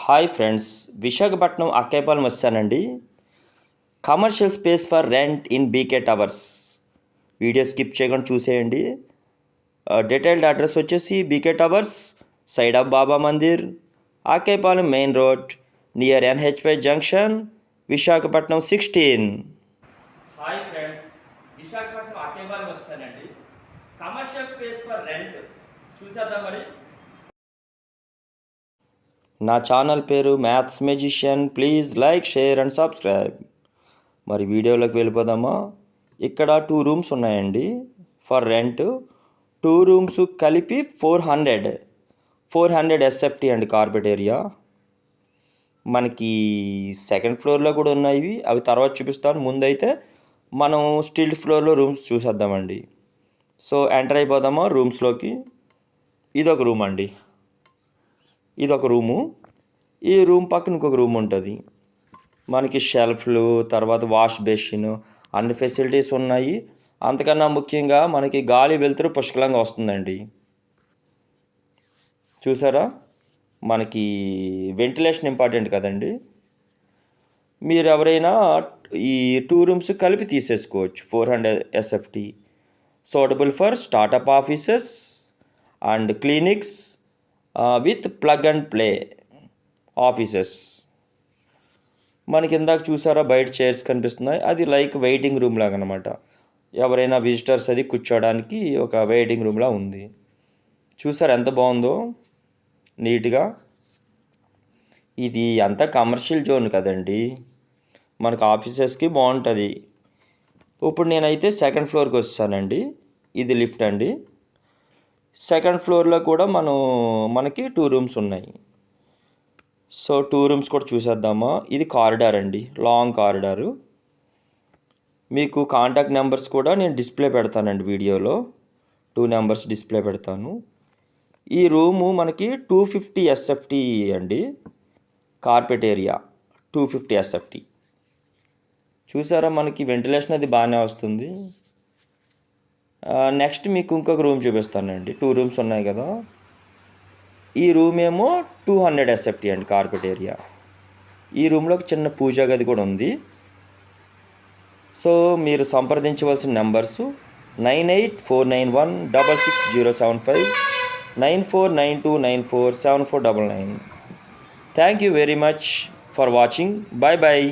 Hi friends, Visakhapatnam Akkayyapalem వచ్చానండి. Commercial space for rent in BK towers. Video skip చేయకుండా చూసేయండి. Detailed address వచ్చేసి BK towers, side of Baba Mandir, Akkayyapalem main road, near NH5 junction, Visakhapatnam 16. Hi friends, Visakhapatnam Akkayyapalem వచ్చానండి. Commercial space for rent చూసేద్దాం. మరి నా channel పేరు maths magician. Please like, share and subscribe. మరి వీడియోలోకి వెళ్ళిపోదామా. ఇక్కడ 2 రూమ్స్ ఉన్నాయండి ఫర్ రెంట్. 2 రూమ్స్ కలిపి 400 SFT అండి కార్పెట్ ఏరియా. మనకి సెకండ్ ఫ్లోర్లో కూడా ఉన్నాయి, అవి తర్వాత చూపిస్తాను. ముందైతే మనం స్టిల్ట్ ఫ్లోర్లో రూమ్స్ చూసేద్దామండి. సో ఎంటర్ అయిపోదామా రూమ్స్లోకి. ఇదొక రూమ్ అండి, ఇదొక రూము. ఈ రూమ్ పక్కన ఇంకొక రూమ్ ఉంటుంది. మనకి షెల్ఫ్లు, తర్వాత వాష్ బేసిన్, అన్ని ఫెసిలిటీస్ ఉన్నాయి. అంతకన్నా ముఖ్యంగా మనకి గాలి వెలుతురు పుష్కలంగా వస్తుందండి. చూసారా, మనకి వెంటిలేషన్ ఇంపార్టెంట్ కదండి. మీరు ఎవరైనా ఈ 2 రూమ్స్ కలిపి తీసేసుకోవచ్చు. 400 SFT, suitable for startup offices and clinics with plug and play offices. మనకి ఇందాక చూసారా బయట చైర్స్ కనిపిస్తున్నాయి, అది లైక్ వెయిటింగ్ రూమ్ లాగా అనమాట. ఎవరైనా విజిటర్స్ అది కూర్చోడానికి ఒక వెయిటింగ్ రూమ్లా ఉంది. చూసారా ఎంత బాగుందో నీట్గా. ఇది అంతా కమర్షియల్ జోన్ కదండి, మనకు ఆఫీసెస్కి బాగుంటుంది. ఇప్పుడు నేనైతే సెకండ్ ఫ్లోర్కి వస్తానండి. ఇది లిఫ్ట్ అండి. సెకండ్ ఫ్లోర్లో కూడా మనకి 2 రూమ్స్ ఉన్నాయి. సో 2 రూమ్స్ కూడా చూసేద్దామా. ఇది కారిడార్ అండి, లాంగ్ కారిడారు. మీకు కాంటాక్ట్ నెంబర్స్ కూడా నేను డిస్ప్లే పెడతానండి వీడియోలో. 2 నెంబర్స్ డిస్ప్లే పెడతాను. ఈ రూము మనకి 250 SFT అండి, కార్పెట్ ఏరియా 250 SFT. చూసారా, మనకి వెంటిలేషన్ అది బాగానే వస్తుంది. నెక్స్ట్ మీకు ఇంకొక రూమ్ చూపిస్తానండి. 2 రూమ్స్ ఉన్నాయి కదా. ఈ రూమ్ ఏమో 200 SFT అండి, కార్పెట్ ఏరియా. ఈ రూమ్లో ఒక చిన్న పూజా గది కూడా ఉంది. సో మీరు సంప్రదించవలసిన numbers 9849166075, 9492947499. Thank you very much for watching. Bye bye.